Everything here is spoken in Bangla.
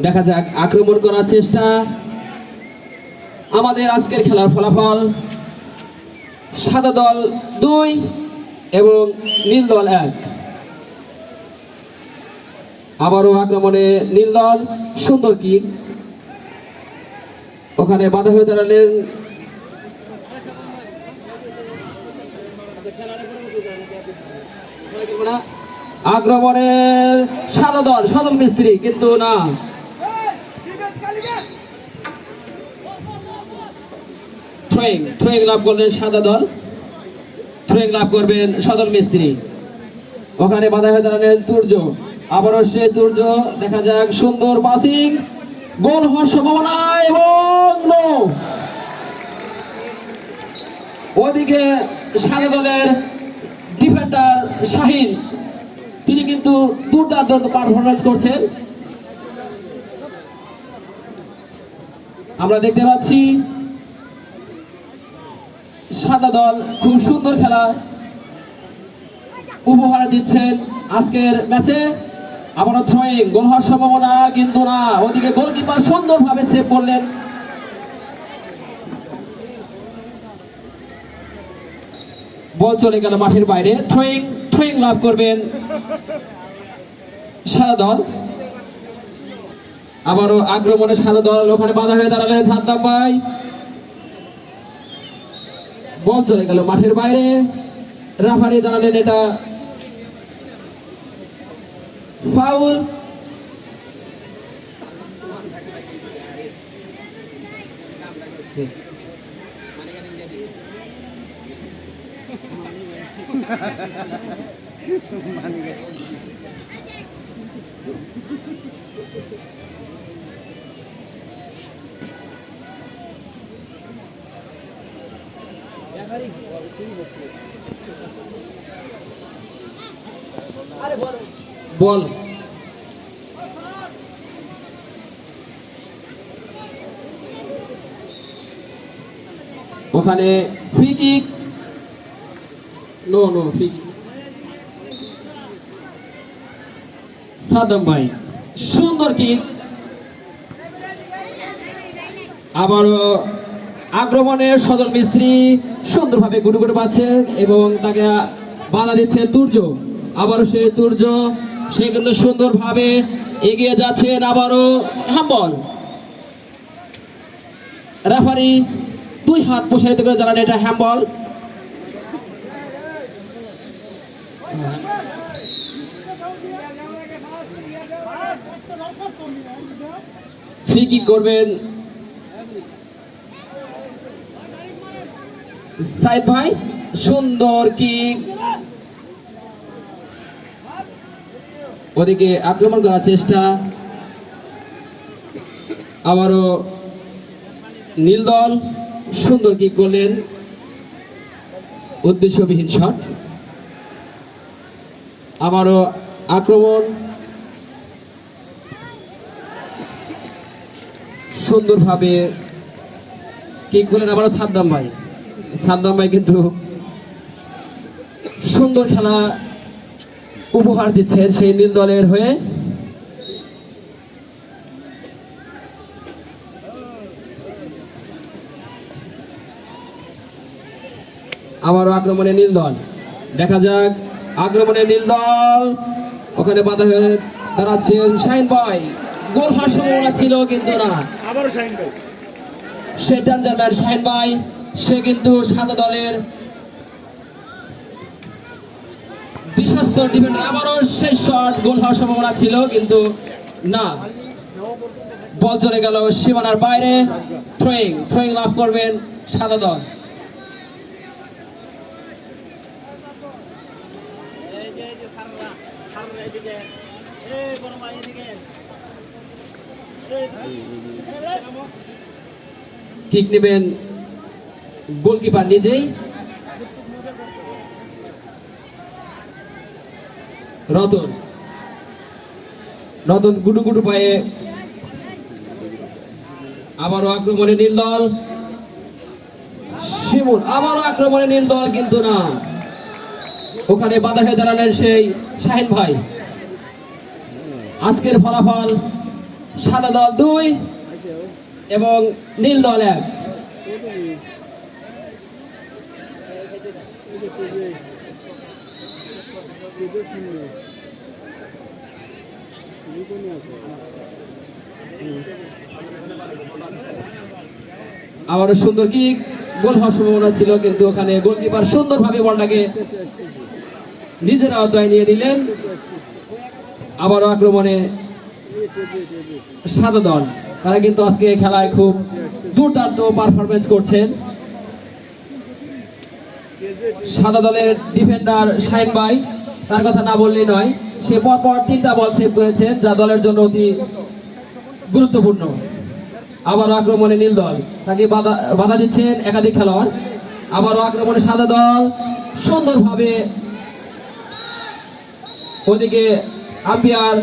দেখা যাক আক্রমণ করার চেষ্টা। আমাদের আজকের খেলার ফলাফল সাদা দল 2 এবং নীল দল 1। আবারও আক্রমণে নীল দল, সুন্দর কিক, ওখানে বাধা হয়ে দাঁড়ালেন আক্রমণে সাদা দল, সদল মিস্ত্রি, কিন্তু না, থ্রোয়িং লাভ করলেন সাদা দল, থ্রোয়িং লাভ করবেন সদল মিস্ত্রি। ওখানে বাধা হয়ে দাঁড়ালেন তুর্য, আবারও সে তুর্য, দেখা যাক সুন্দর পাসিং, গোল হওয়ার সম্ভাবনা এবং নো। ওদিকে সাদা দলের ডিফেন্ডার শাহিন, তিনি কিন্তু দুর্দান্ত পারফরমেন্স করছেন। আমরা দেখতে পাচ্ছি সাদা দল খুব সুন্দর খেলা উপহার দিচ্ছেন আজকের ম্যাচে। আবারও থ্রোয়িং, গোল হওয়ার সম্ভাবনা, কিন্তু না, ওদিকে গোলকিপার সুন্দরভাবে সেভ করলেন। বল চলে গেল মাঠের বাইরে। থ্রোয়িং লাভ করবেন সাদা দল। আবারও আক্রমণে সাদা দল, ওখানে বাধা হয়ে দাঁড়ালেন সাদ্দাম ভাই। বল চলে গেল মাঠের বাইরে, রেফারি জানালেন এটা ফাউল। বল ওখানে free kick, no free kick. Saddam ভাই সুন্দর কিক, আবারও আক্রমণে সদল মিস্ত্রি সুন্দরভাবে গুটুগুটু পাচ্ছে এবং তাকে বাধা দিচ্ছে তুর্য। আবারও সে তুর্য, সে কিন্তু সুন্দরভাবে এগিয়ে যাচ্ছেন। আবারও হ্যান্ডবল, রেফারি 2 হাত প্রসারিত করে জানান এটা হ্যান্ডবল। ফ্রি কিক করবেন সাইদ ভাই, সুন্দর কিক, ওদিকে আক্রমণ করার চেষ্টা। আবারও নীল দল সুন্দর কিক করলেন, উদ্দেশ্যবিহীন শট। আবারও আক্রমণ, সুন্দরভাবে কিক করলেন আবারও সাদ্দাম ভাই কিন্তু সুন্দর খেলা উপহার দিচ্ছেন সেই নীল দলের হয়ে। আবারও আক্রমণে নীল দল, দেখা যাক আক্রমণে নীল দল, ওখানে বাধা হয়ে দাঁড়াচ্ছেন শাহিন ভাই। গোল হওয়ার সম্ভাবনা ছিল, কিন্তু না, আবারও শাহিন ভাই, সে ডেঞ্জার ম্যান শাহিন ভাই, সে কিন্তু সাদা দলের বিশ্বস্ত ডিফেন্ডার। আবারও সেই শট, গোল হওয়ার সম্ভাবনা ছিল, কিন্তু না, বল চলে গেল সীমানার বাইরে। থ্রোয়িং লাভ করবেন সাদা দল। কিক নেবেন গোলকিপার নিজেই, রতন গুডু পায়ে। আবারও আক্রমণে নীল দল, শিমুল, আবারও আক্রমণে নীল দল, কিন্তু না, ওখানে বাধা হয়ে দাঁড়ালেন সেই শাহিন ভাই। আজকের ফলাফল সাদা দল 2 এবং নীল দল 1। আবারও সুন্দর কিক, গোল হওয়ার সম্ভাবনা ছিল কিন্তু ওখানে গোলকিপার সুন্দরভাবে বলটাকে নিজের আওতায় নিয়ে নিলেন। আবারও আক্রমণে সাদা দল, তারা কিন্তু আজকে খেলায় খুব দুর্দান্ত পারফরমেন্স করছেন। সাদা দলের ডিফেন্ডার শাহিন ভাই, তার কথা না বললেই নয়, সে পরপর 3টা বল সেভ করেছেন, যা দলের জন্য অতি গুরুত্বপূর্ণ। আবারও আক্রমণে নীল দল, তাকে বাধা দিচ্ছেন একাধিক খেলোয়াড়। আবারও আক্রমণে সাদা দল সুন্দরভাবে, ওদিকে আম্পায়ার